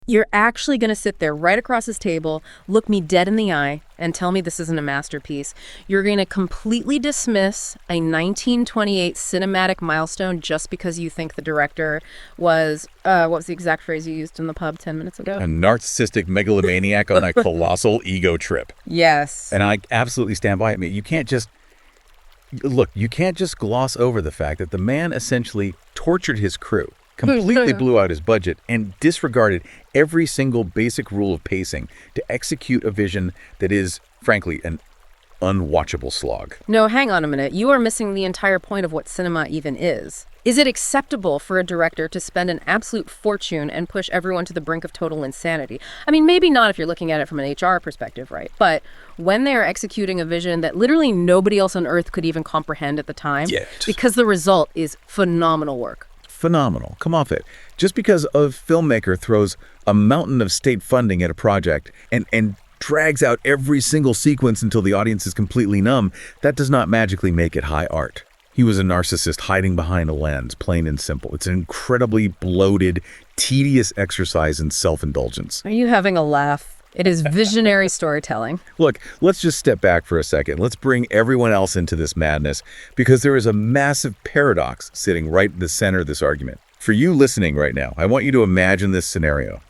You're actually going to sit there right across this table, look me dead in the eye, and tell me this isn't a masterpiece. You're going to completely dismiss a 1928 cinematic milestone just because you think the director was, what was the exact phrase you used in the pub 10 minutes ago? A narcissistic megalomaniac on a colossal ego trip. Yes. And I absolutely stand by it. You can't just gloss over the fact that the man essentially tortured his crew, completely blew out his budget, and disregarded every single basic rule of pacing to execute a vision that is, frankly, an unwatchable slog. No, hang on a minute. You are missing the entire point of what cinema even is. Is it acceptable for a director to spend an absolute fortune and push everyone to the brink of total insanity? I mean, maybe not if you're looking at it from an HR perspective, right? But when they are executing a vision that literally nobody else on Earth could even comprehend at the time, because the result is phenomenal work. Phenomenal. Come off it. Just because a filmmaker throws a mountain of state funding at a project and drags out every single sequence until the audience is completely numb, that does not magically make it high art. He was a narcissist hiding behind a lens, plain and simple. It's an incredibly bloated, tedious exercise in self-indulgence. Are you having a laugh? It is visionary storytelling. Look, let's just step back for a second. Let's bring everyone else into this madness, because there is a massive paradox sitting right in the center of this argument. For you listening right now, I want you to imagine this scenario.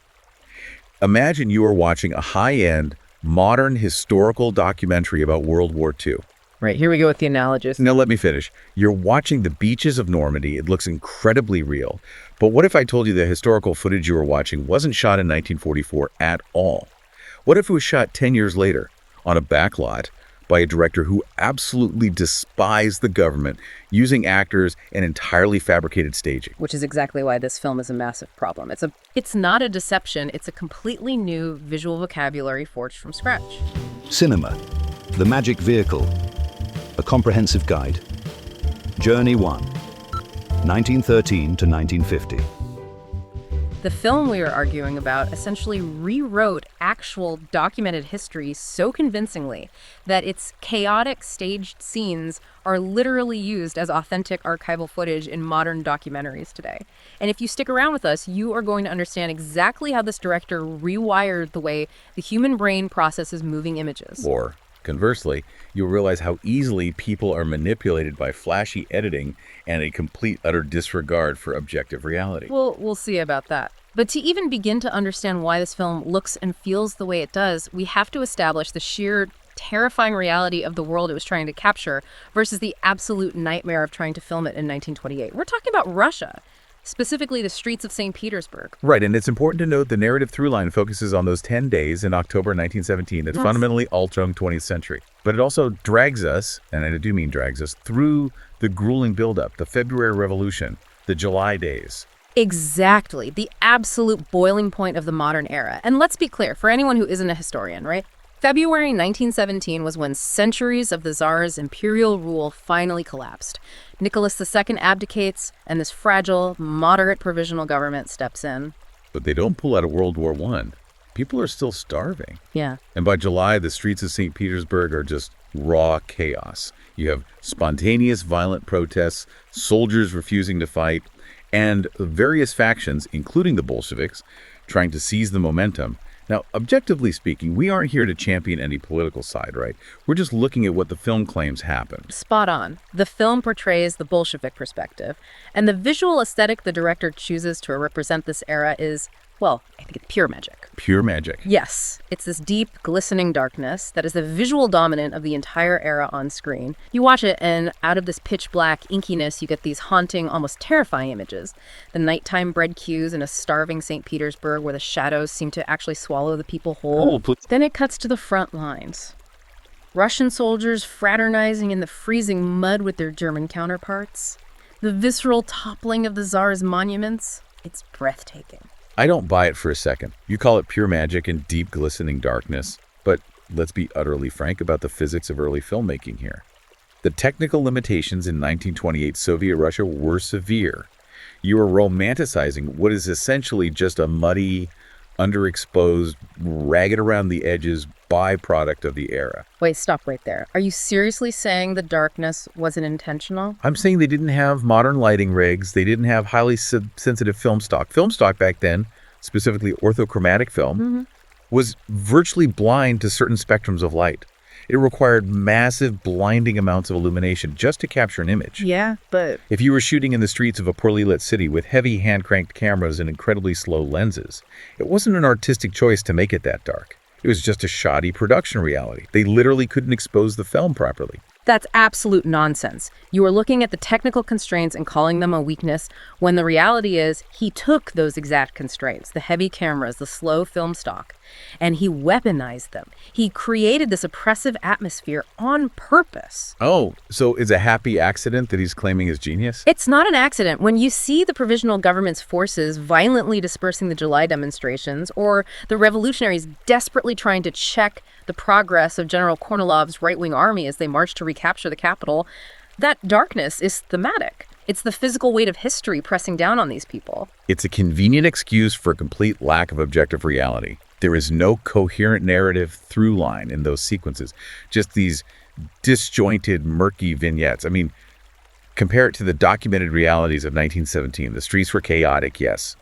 Imagine you are watching a high-end, modern historical documentary about World War II. Right, here we go with the analogies. Now let me finish. You're watching the beaches of Normandy. It looks incredibly real. But what if I told you the historical footage you were watching wasn't shot in 1944 at all? What if it was shot 10 years later on a backlot by a director who absolutely despised the government, using actors and entirely fabricated staging? Which is exactly why this film is a massive problem. It's not a deception. It's a completely new visual vocabulary forged from scratch. Cinema, the magic vehicle, a comprehensive guide. Journey 1, 1913 to 1950. The film we are arguing about essentially rewrote actual documented history so convincingly that its chaotic staged scenes are literally used as authentic archival footage in modern documentaries today. And if you stick around with us, you are going to understand exactly how this director rewired the way the human brain processes moving images. Or, conversely, you'll realize how easily people are manipulated by flashy editing and a complete, utter disregard for objective reality. Well, we'll see about that. But to even begin to understand why this film looks and feels the way it does, we have to establish the sheer terrifying reality of the world it was trying to capture versus the absolute nightmare of trying to film it in 1928. We're talking about Russia, specifically the streets of St. Petersburg. Right, and it's important to note the narrative through line focuses on those 10 days in October 1917 that fundamentally altered 20th century. But it also drags us, and I do mean drags us, through the grueling buildup, the February Revolution, the July days. Exactly, the absolute boiling point of the modern era. And let's be clear, for anyone who isn't a historian, right? February 1917 was when centuries of the Tsar's imperial rule finally collapsed. Nicholas II abdicates, and this fragile, moderate provisional government steps in. But they don't pull out of World War I. People are still starving. Yeah. And by July, the streets of St. Petersburg are just raw chaos. You have spontaneous violent protests, soldiers refusing to fight, and various factions, including the Bolsheviks, trying to seize the momentum. Now, objectively speaking, we aren't here to champion any political side, right? We're just looking at what the film claims happened. Spot on. The film portrays the Bolshevik perspective, and the visual aesthetic the director chooses to represent this era is, well, I think it's pure magic. Pure magic. Yes. It's this deep, glistening darkness that is the visual dominant of the entire era on screen. You watch it, and out of this pitch black inkiness, you get these haunting, almost terrifying images. The nighttime bread queues in a starving St. Petersburg where the shadows seem to actually swallow the people whole. Then it cuts to the front lines. Russian soldiers fraternizing in the freezing mud with their German counterparts. The visceral toppling of the Tsar's monuments. It's breathtaking. I don't buy it for a second. You call it pure magic and deep glistening darkness, but let's be utterly frank about the physics of early filmmaking here. The technical limitations in 1928 Soviet Russia were severe. You are romanticizing what is essentially just a muddy, underexposed, ragged around the edges byproduct of the era. Wait, stop right there. Are you seriously saying the darkness wasn't intentional? I'm saying they didn't have modern lighting rigs. They didn't have highly sensitive film stock. Film stock back then specifically orthochromatic film, was virtually blind to certain spectrums of light. It required massive, blinding amounts of illumination just to capture an image. Yeah, but If you were shooting in the streets of a poorly lit city with heavy hand-cranked cameras and incredibly slow lenses, it wasn't an artistic choice to make it that dark. It was just a shoddy production reality. They literally couldn't expose the film properly. that's absolute nonsense. You are looking at the technical constraints and calling them a weakness, when the reality is he took those exact constraints, the heavy cameras, the slow film stock, and he weaponized them. He created this oppressive atmosphere on purpose. Oh, so it's a happy accident that he's claiming his genius? It's not an accident. When you see the provisional government's forces violently dispersing the July demonstrations, or the revolutionaries desperately trying to check the progress of General Kornilov's right-wing army as they march to recapture the capital, that darkness is thematic. It's the physical weight of history pressing down on these people. It's a convenient excuse for a complete lack of objective reality. There is no coherent narrative through line in those sequences, just these disjointed, murky vignettes. I mean, compare it to the documented realities of 1917. The streets were chaotic, yes,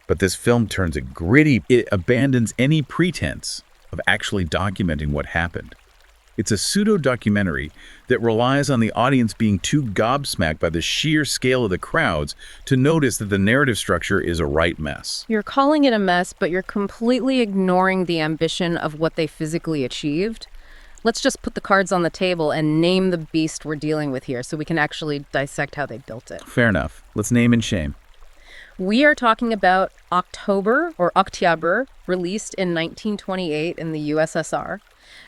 but this film turns it gritty. It abandons any pretense of actually documenting what happened. It's a pseudo-documentary that relies on the audience being too gobsmacked by the sheer scale of the crowds to notice that the narrative structure is a right mess. You're calling it a mess, but you're completely ignoring the ambition of what they physically achieved. Let's just put the cards on the table and name the beast we're dealing with here so we can actually dissect how they built it. Fair enough. Let's name and shame. We are talking about October, or Oktyabr, released in 1928 in the USSR,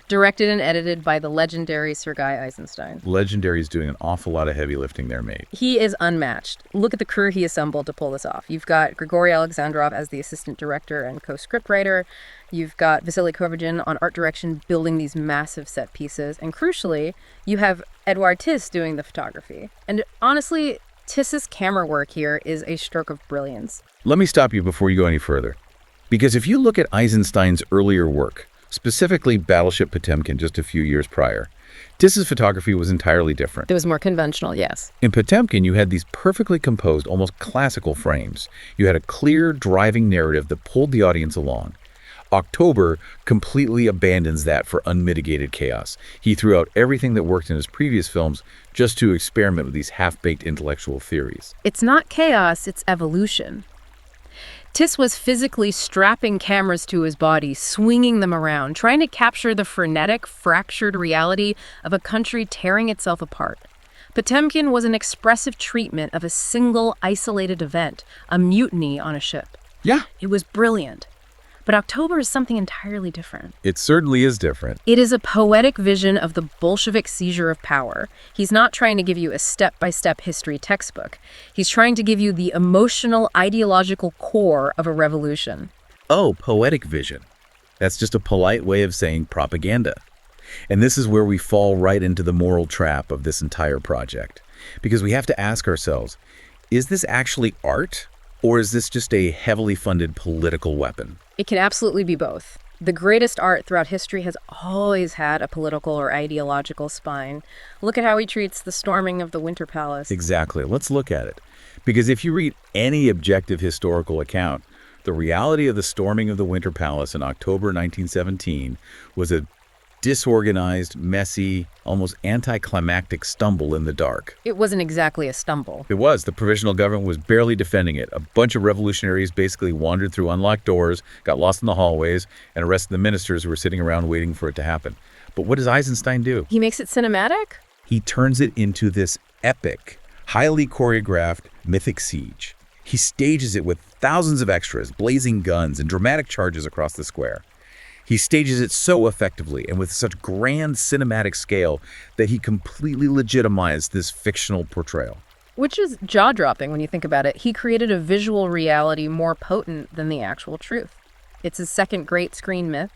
directed and edited by the legendary Sergei Eisenstein. Legendary is doing an awful lot of heavy lifting there, mate. He is unmatched. Look at the crew he assembled to pull this off. You've got Grigory Alexandrov as the assistant director and co-scriptwriter. You've got Vasily Kovarin on art direction, building these massive set pieces. And crucially, you have Eduard Tiss doing the photography. And honestly, Tiss's camera work here is a stroke of brilliance. Let me stop you before you go any further. Because if you look at Eisenstein's earlier work, specifically Battleship Potemkin just a few years prior, Tiss's photography was entirely different. It was more conventional, yes. In Potemkin, you had these perfectly composed, almost classical frames. You had a clear, driving narrative that pulled the audience along. October completely abandons that for unmitigated chaos. He threw out everything that worked in his previous films just to experiment with these half-baked intellectual theories. It's not chaos, it's evolution. Tiss was physically strapping cameras to his body, swinging them around, trying to capture the frenetic, fractured reality of a country tearing itself apart. Potemkin was an expressive treatment of a single, isolated event, a mutiny on a ship. Yeah. It was brilliant. But October is something entirely different. It certainly is different. It is a poetic vision of the Bolshevik seizure of power. He's not trying to give you a step-by-step history textbook. He's trying to give you the emotional, ideological core of a revolution. Oh, poetic vision. That's just a polite way of saying propaganda. And this is where we fall right into the moral trap of this entire project. Because we have to ask ourselves, is this actually art? Or is this just a heavily funded political weapon? It can absolutely be both. The greatest art throughout history has always had a political or ideological spine. Look at how he treats the storming of the Winter Palace. Exactly. Let's look at it. Because if you read any objective historical account, the reality of the storming of the Winter Palace in October 1917 was a disorganized, messy, almost anticlimactic stumble in the dark. It wasn't exactly a stumble. It was. The provisional government was barely defending it. A bunch of revolutionaries basically wandered through unlocked doors, got lost in the hallways, and arrested the ministers who were sitting around waiting for it to happen. But what does Eisenstein do? He makes it cinematic? He turns it into this epic, highly choreographed, mythic siege. He stages it with thousands of extras, blazing guns, and dramatic charges across the square. He stages it so effectively and with such grand cinematic scale that he completely legitimized this fictional portrayal. Which is jaw-dropping when you think about it. He created a visual reality more potent than the actual truth. It's his second great screen myth.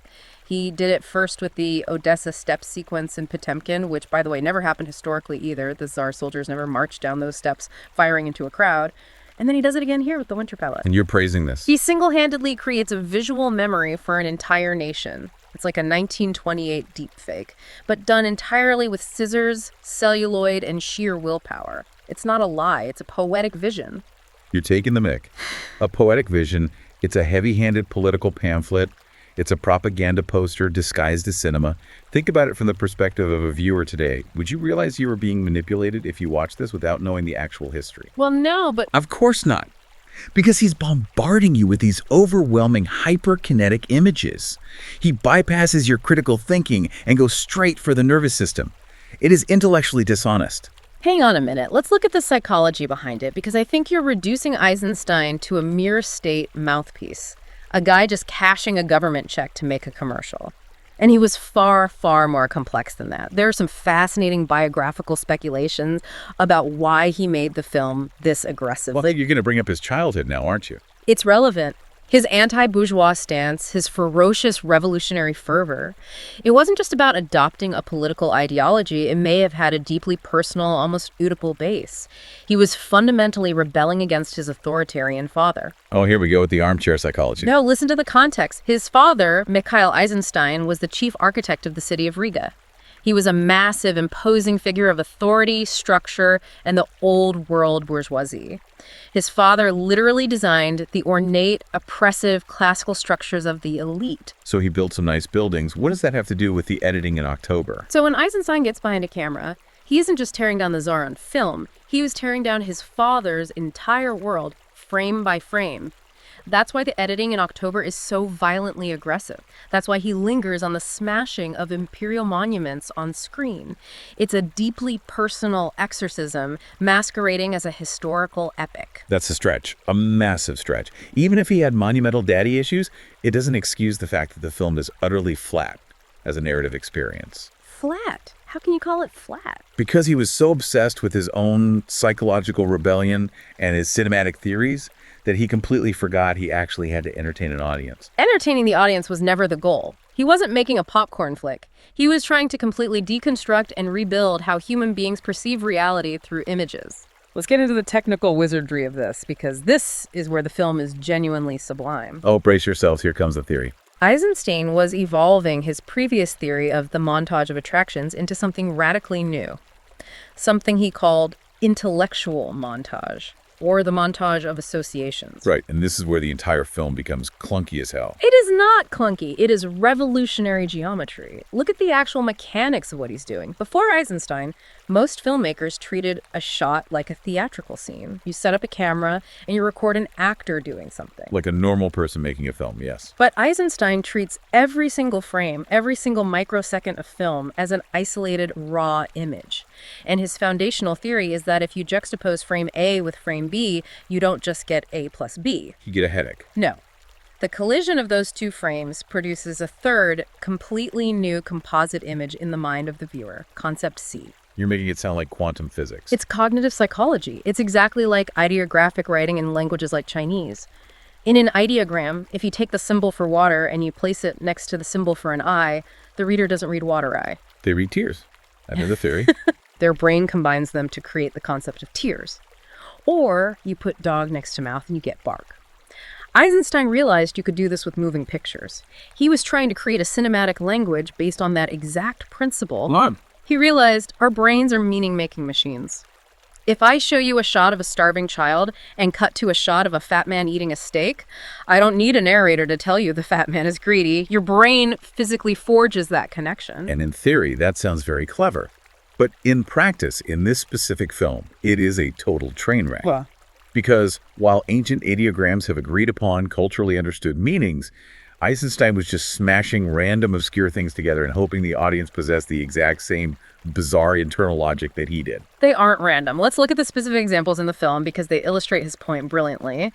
He did it first with the Odessa steps sequence in Potemkin, which, by the way, never happened historically either. The Tsar soldiers never marched down those steps firing into a crowd. And then he does it again here with the Winter Palace. And you're praising this. He single-handedly creates a visual memory for an entire nation. It's like a 1928 deepfake, but done entirely with scissors, celluloid, and sheer willpower. It's not a lie, it's a poetic vision. You're taking the mick. A poetic vision It's a heavy-handed political pamphlet. It's a propaganda poster disguised as cinema. Think about it from the perspective of a viewer today. Would you realize you were being manipulated if you watched this without knowing the actual history? Well, no, but Of course not. Because he's bombarding you with these overwhelming hyperkinetic images. He bypasses your critical thinking and goes straight for the nervous system. It is intellectually dishonest. hang on a minute. Let's look at the psychology behind it, because I think you're reducing Eisenstein to a mere state mouthpiece. A guy just cashing a government check to make a commercial. And he was far, far more complex than that. There are some fascinating biographical speculations about why he made the film this aggressive. Well, you're going to bring up his childhood now, aren't you? It's relevant. His anti-bourgeois stance, his ferocious revolutionary fervor. It wasn't just about adopting a political ideology. It may have had a deeply personal, almost Oedipal base. He was fundamentally rebelling against his authoritarian father. Oh, here we go with the armchair psychology. No, listen to the context. His father, Mikhail Eisenstein, was the chief architect of the city of Riga. He was a massive, imposing figure of authority, structure, and the old world bourgeoisie. His father literally designed the ornate, oppressive, classical structures of the elite. So he built some nice buildings. What does that have to do with the editing in October? So when Eisenstein gets behind a camera, he isn't just tearing down the Tsar on film. He was tearing down his father's entire world, frame by frame. That's why the editing in October is so violently aggressive. That's why he lingers on the smashing of imperial monuments on screen. It's a deeply personal exorcism masquerading as a historical epic. That's a stretch, a massive stretch. Even if he had monumental daddy issues, it doesn't excuse the fact that the film is utterly flat as a narrative experience. Flat? How can you call it flat? Because he was so obsessed with his own psychological rebellion and his cinematic theories that he completely forgot he actually had to entertain an audience. Entertaining the audience was never the goal. He wasn't making a popcorn flick. He was trying to completely deconstruct and rebuild how human beings perceive reality through images. Let's get into the technical wizardry of this, because this is where the film is genuinely sublime. Oh, brace yourselves, here comes the theory. Eisenstein was evolving his previous theory of the montage of attractions into something radically new. Something he called intellectual montage, or the montage of associations. Right, and this is where the entire film becomes clunky as hell. It is not clunky. It is revolutionary geometry. Look at the actual mechanics of what he's doing. Before Eisenstein, most filmmakers treated a shot like a theatrical scene. You set up a camera and you record an actor doing something. Like a normal person making a film, yes. But Eisenstein treats every single frame, every single microsecond of film as an isolated, raw image. And his foundational theory is that if you juxtapose frame A with frame B, you don't just get A plus B. You get a headache. No. The collision of those two frames produces a third, completely new composite image in the mind of the viewer, concept C. You're making it sound like quantum physics. It's cognitive psychology. It's exactly like ideographic writing in languages like Chinese. In an ideogram, if you take the symbol for water and you place it next to the symbol for an eye, the reader doesn't read water eye. They read tears. I know the theory. Their brain combines them to create the concept of tears. Or you put dog next to mouth and you get bark. Eisenstein realized you could do this with moving pictures. He was trying to create a cinematic language based on that exact principle. He realized our brains are meaning-making machines. If I show you a shot of a starving child and cut to a shot of a fat man eating a steak, I don't need a narrator to tell you the fat man is greedy. Your brain physically forges that connection. And in theory, that sounds very clever. But in practice, in this specific film, it is a total train wreck. Well. Because while ancient ideograms have agreed upon culturally understood meanings, Eisenstein was just smashing random obscure things together and hoping the audience possessed the exact same bizarre internal logic that he did. They aren't random. Let's look at the specific examples in the film because they illustrate his point brilliantly.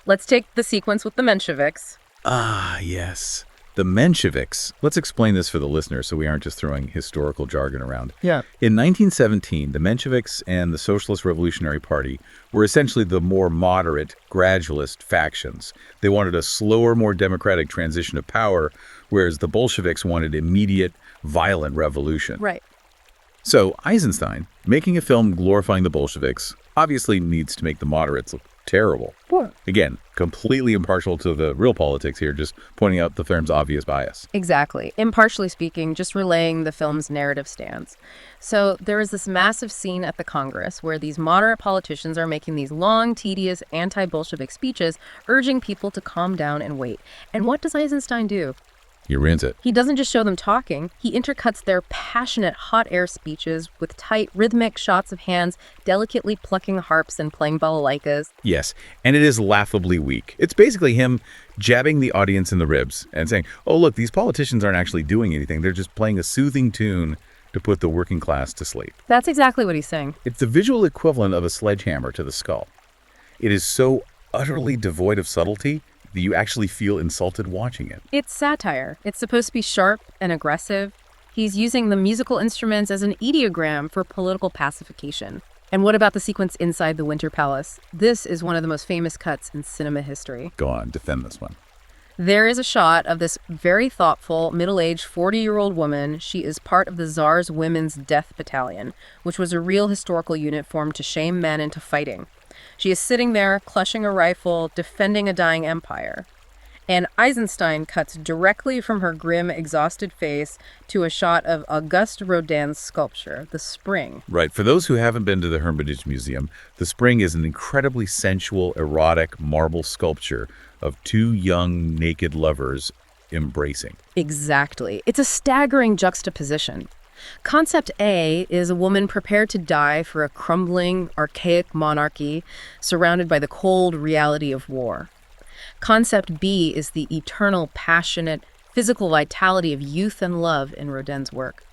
Let's take the sequence with the Mensheviks. Ah, yes. The Mensheviks. Let's explain this for the listener so we aren't just throwing historical jargon around. Yeah. In 1917, the Mensheviks and the Socialist Revolutionary Party were essentially the more moderate, gradualist factions. They wanted a slower, more democratic transition of power, whereas the Bolsheviks wanted immediate, violent revolution. Right. So Eisenstein, making a film glorifying the Bolsheviks, obviously needs to make the moderates look terrible. What? Again, completely impartial to the real politics here, just pointing out the film's obvious bias. Exactly. Impartially speaking, just relaying the film's narrative stance. So there is this massive scene at the Congress where these moderate politicians are making these long, tedious, anti-Bolshevik speeches, urging people to calm down and wait. And what does Eisenstein do? He ruins it. He doesn't just show them talking, he intercuts their passionate hot air speeches with tight, rhythmic shots of hands delicately plucking harps and playing balalaikas. Yes, and it is laughably weak. It's basically him jabbing the audience in the ribs and saying, oh, look, these politicians aren't actually doing anything. They're just playing a soothing tune to put the working class to sleep. That's exactly what he's saying. It's the visual equivalent of a sledgehammer to the skull. It is so utterly devoid of subtlety that you actually feel insulted watching it. It's satire. It's supposed to be sharp and aggressive. He's using the musical instruments as an ideogram for political pacification. And what about the sequence inside the Winter Palace? This is one of the most famous cuts in cinema history. Go on, defend this one. There is a shot of this very thoughtful, middle-aged, 40-year-old woman. She is part of the Tsar's Women's Death Battalion, which was a real historical unit formed to shame men into fighting. She is sitting there, clutching a rifle, defending a dying empire. And Eisenstein cuts directly from her grim, exhausted face to a shot of Auguste Rodin's sculpture, The Spring. Right. For those who haven't been to the Hermitage Museum, The Spring is an incredibly sensual, erotic marble sculpture of two young, naked lovers embracing. Exactly. It's a staggering juxtaposition. Concept A is a woman prepared to die for a crumbling, archaic monarchy surrounded by the cold reality of war. Concept B is the eternal, passionate, physical vitality of youth and love in Rodin's work.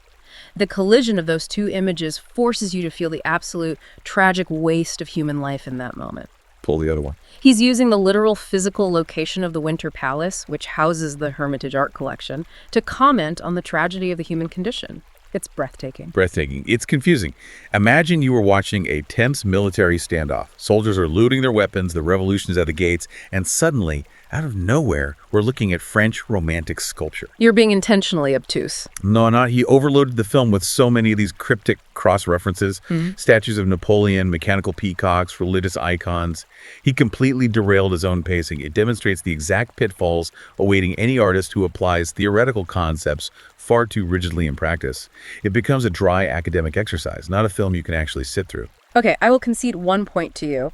The collision of those two images forces you to feel the absolute, tragic waste of human life in that moment. Pull the other one. He's using the literal physical location of the Winter Palace, which houses the Hermitage art collection, to comment on the tragedy of the human condition. It's breathtaking. Breathtaking. It's confusing. Imagine you were watching a tense military standoff. Soldiers are looting their weapons, the revolution is at the gates, and suddenly, out of nowhere, we're looking at French romantic sculpture. You're being intentionally obtuse. No, not. He overloaded the film with so many of these cryptic cross-references, statues of Napoleon, mechanical peacocks, religious icons. He completely derailed his own pacing. It demonstrates the exact pitfalls awaiting any artist who applies theoretical concepts far too rigidly in practice. It becomes a dry academic exercise, not a film you can actually sit through. Okay, I will concede one point to you.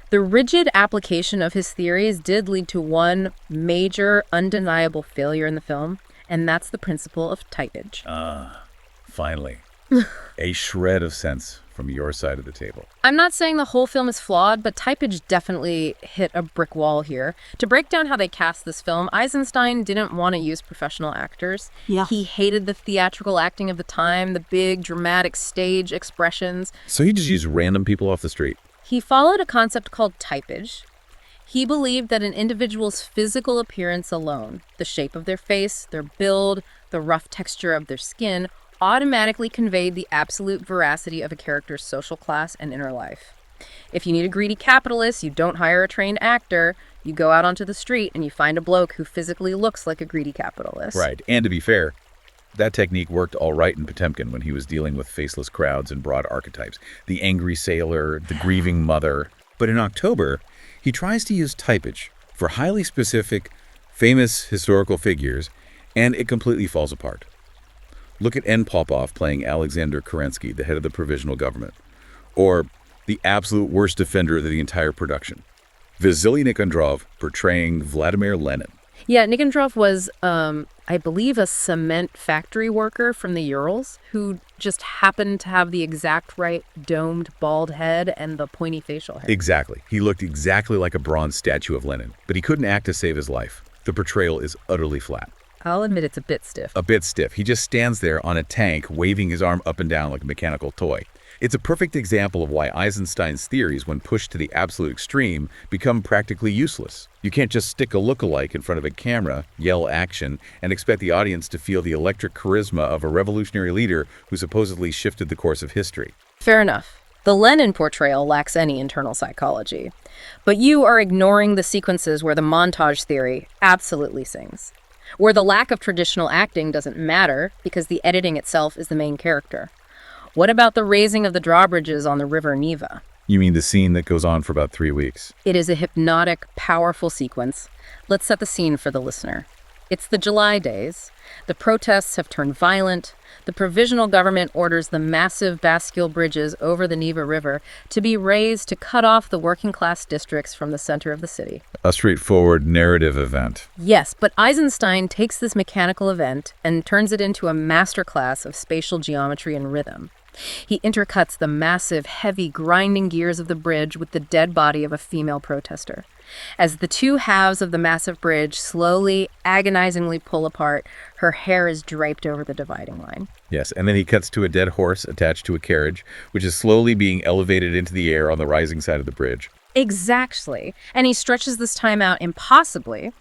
The rigid application of his theories did lead to one major, undeniable failure in the film, and that's the principle of typage. Finally. A shred of sense from your side of the table. I'm not saying the whole film is flawed, but typage definitely hit a brick wall here. To break down how they cast this film, Eisenstein didn't want to use professional actors. Yeah. He hated the theatrical acting of the time, the big, dramatic stage expressions. So he just used random people off the street. He followed a concept called typage. He believed that an individual's physical appearance alone, the shape of their face, their build, the rough texture of their skin, automatically conveyed the absolute veracity of a character's social class and inner life. If you need a greedy capitalist, you don't hire a trained actor. You go out onto the street and you find a bloke who physically looks like a greedy capitalist. Right. And to be fair, that technique worked all right in Potemkin when he was dealing with faceless crowds and broad archetypes. The angry sailor, the grieving mother. But in October, he tries to use typage for highly specific, famous historical figures, and it completely falls apart. Look at N. Popov playing Alexander Kerensky, the head of the provisional government. Or the absolute worst defender of the entire production, Vasily Nikondrav portraying Vladimir Lenin. Yeah, Nikondrav was, I believe, a cement factory worker from the Urals who just happened to have the exact right domed bald head and the pointy facial hair. Exactly. He looked exactly like a bronze statue of Lenin, but he couldn't act to save his life. The portrayal is utterly flat. I'll admit it's a bit stiff. A bit stiff. He just stands there on a tank, waving his arm up and down like a mechanical toy. It's a perfect example of why Eisenstein's theories, when pushed to the absolute extreme, become practically useless. You can't just stick a lookalike in front of a camera, yell action, and expect the audience to feel the electric charisma of a revolutionary leader who supposedly shifted the course of history. Fair enough. The Lenin portrayal lacks any internal psychology. But you are ignoring the sequences where the montage theory absolutely sings. Where the lack of traditional acting doesn't matter because the editing itself is the main character. What about the raising of the drawbridges on the river Neva? You mean the scene that goes on for about 3 weeks? It is a hypnotic, powerful sequence. Let's set the scene for the listener. It's the July days. The protests have turned violent. The provisional government orders the massive bascule bridges over the Neva River to be raised to cut off the working-class districts from the center of the city. A straightforward narrative event. Yes, but Eisenstein takes this mechanical event and turns it into a masterclass of spatial geometry and rhythm. He intercuts the massive, heavy, grinding gears of the bridge with the dead body of a female protester. As the two halves of the massive bridge slowly, agonizingly pull apart, her hair is draped over the dividing line. Yes, and then he cuts to a dead horse attached to a carriage, which is slowly being elevated into the air on the rising side of the bridge. Exactly. And he stretches this time out impossibly.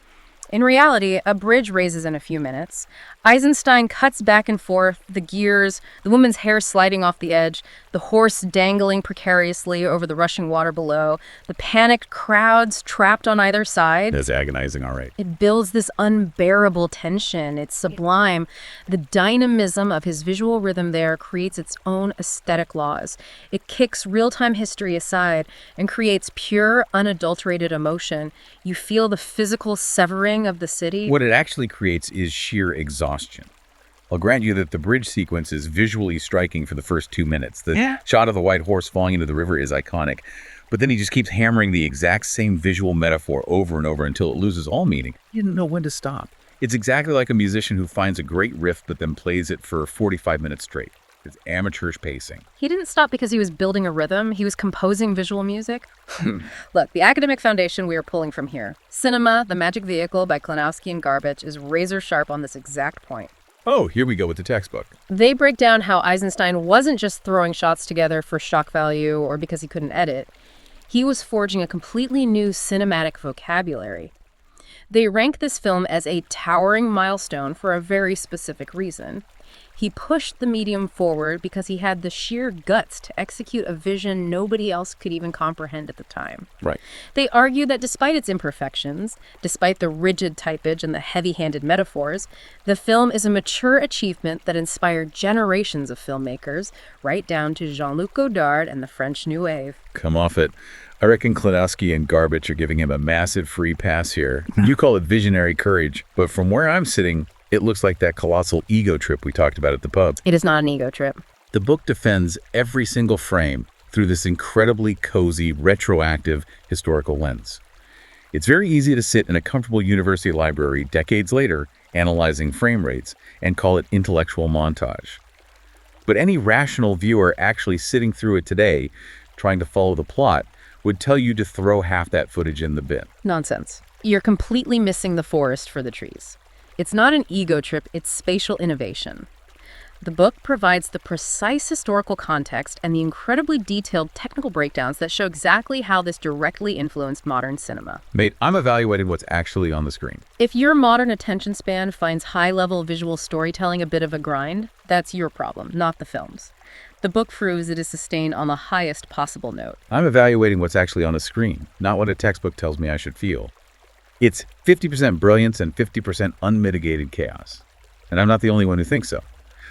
In reality, a bridge raises in a few minutes. Eisenstein cuts back and forth, the gears, the woman's hair sliding off the edge, the horse dangling precariously over the rushing water below, the panicked crowds trapped on either side. That's agonizing, all right. It builds this unbearable tension. It's sublime. The dynamism of his visual rhythm there creates its own aesthetic laws. It kicks real-time history aside and creates pure, unadulterated emotion. You feel the physical severing of the city. What it actually creates is sheer exhaustion. I'll grant you that the bridge sequence is visually striking for the first 2 minutes. The shot of the white horse falling into the river is iconic, but then he just keeps hammering the exact same visual metaphor over and over until it loses all meaning. He didn't know when to stop. It's exactly like a musician who finds a great riff but then plays it for 45 minutes straight. It's amateurish pacing. He didn't stop because he was building a rhythm. He was composing visual music. Look, the academic foundation we are pulling from here. Cinema, The Magic Vehicle by Klinowski and Garbicz is razor sharp on this exact point. Oh, here we go with the textbook. They break down how Eisenstein wasn't just throwing shots together for shock value or because he couldn't edit. He was forging a completely new cinematic vocabulary. They rank this film as a towering milestone for a very specific reason. He pushed the medium forward because he had the sheer guts to execute a vision nobody else could even comprehend at the time. Right. They argue that despite its imperfections, despite the rigid typage and the heavy-handed metaphors, the film is a mature achievement that inspired generations of filmmakers, right down to Jean-Luc Godard and the French New Wave. Come off it. I reckon Klinowski and Garbicz are giving him a massive free pass here. You call it visionary courage, but from where I'm sitting, it looks like that colossal ego trip we talked about at the pub. It is not an ego trip. The book defends every single frame through this incredibly cozy, retroactive historical lens. It's very easy to sit in a comfortable university library decades later, analyzing frame rates, and call it intellectual montage. But any rational viewer actually sitting through it today, trying to follow the plot, would tell you to throw half that footage in the bin. Nonsense. You're completely missing the forest for the trees. It's not an ego trip, it's spatial innovation. The book provides the precise historical context and the incredibly detailed technical breakdowns that show exactly how this directly influenced modern cinema. Mate, I'm evaluating what's actually on the screen. If your modern attention span finds high-level visual storytelling a bit of a grind, that's your problem, not the film's. The book proves it is sustained on the highest possible note. I'm evaluating what's actually on the screen, not what a textbook tells me I should feel. It's 50% brilliance and 50% unmitigated chaos. And I'm not the only one who thinks so.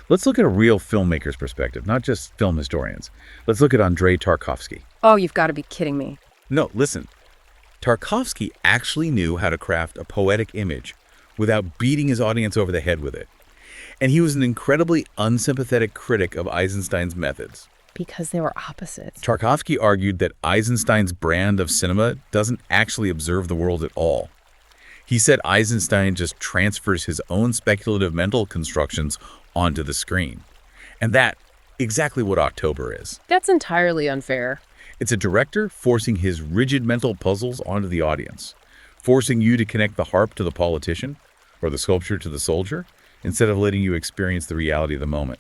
Let's look at a real filmmaker's perspective, not just film historians. Let's look at Andrei Tarkovsky. Oh, you've got to be kidding me. No, listen. Tarkovsky actually knew how to craft a poetic image without beating his audience over the head with it. And he was an incredibly unsympathetic critic of Eisenstein's methods. Because they were opposites. Tarkovsky argued that Eisenstein's brand of cinema doesn't actually observe the world at all. He said Eisenstein just transfers his own speculative mental constructions onto the screen. And that's exactly what October is. That's entirely unfair. It's a director forcing his rigid mental puzzles onto the audience, forcing you to connect the harp to the politician or the sculpture to the soldier, instead of letting you experience the reality of the moment.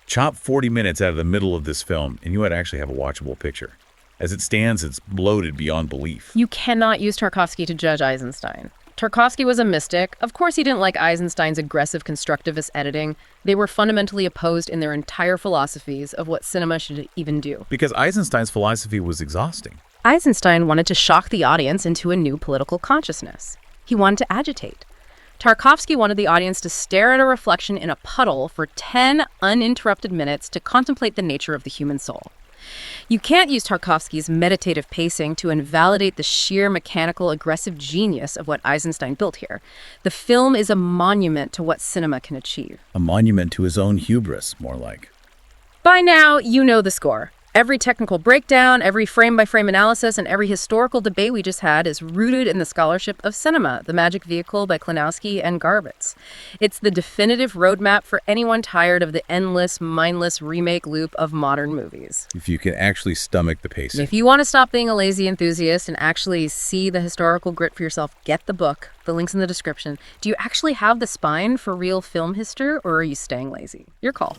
Chop 40 minutes out of the middle of this film, and you would actually have a watchable picture. As it stands, it's bloated beyond belief. You cannot use Tarkovsky to judge Eisenstein. Tarkovsky was a mystic. Of course he didn't like Eisenstein's aggressive constructivist editing. They were fundamentally opposed in their entire philosophies of what cinema should even do. Because Eisenstein's philosophy was exhausting. Eisenstein wanted to shock the audience into a new political consciousness. He wanted to agitate. Tarkovsky wanted the audience to stare at a reflection in a puddle for 10 uninterrupted minutes to contemplate the nature of the human soul. You can't use Tarkovsky's meditative pacing to invalidate the sheer mechanical, aggressive genius of what Eisenstein built here. The film is a monument to what cinema can achieve. A monument to his own hubris, more like. By now, you know the score. Every technical breakdown, every frame-by-frame analysis, and every historical debate we just had is rooted in the scholarship of cinema, The Magic Vehicle by Klinowski and Garbicz. It's the definitive roadmap for anyone tired of the endless, mindless remake loop of modern movies. If you can actually stomach the pacing. If you want to stop being a lazy enthusiast and actually see the historical grit for yourself, get the book. The link's in the description. Do you actually have the spine for real film history, or are you staying lazy? Your call.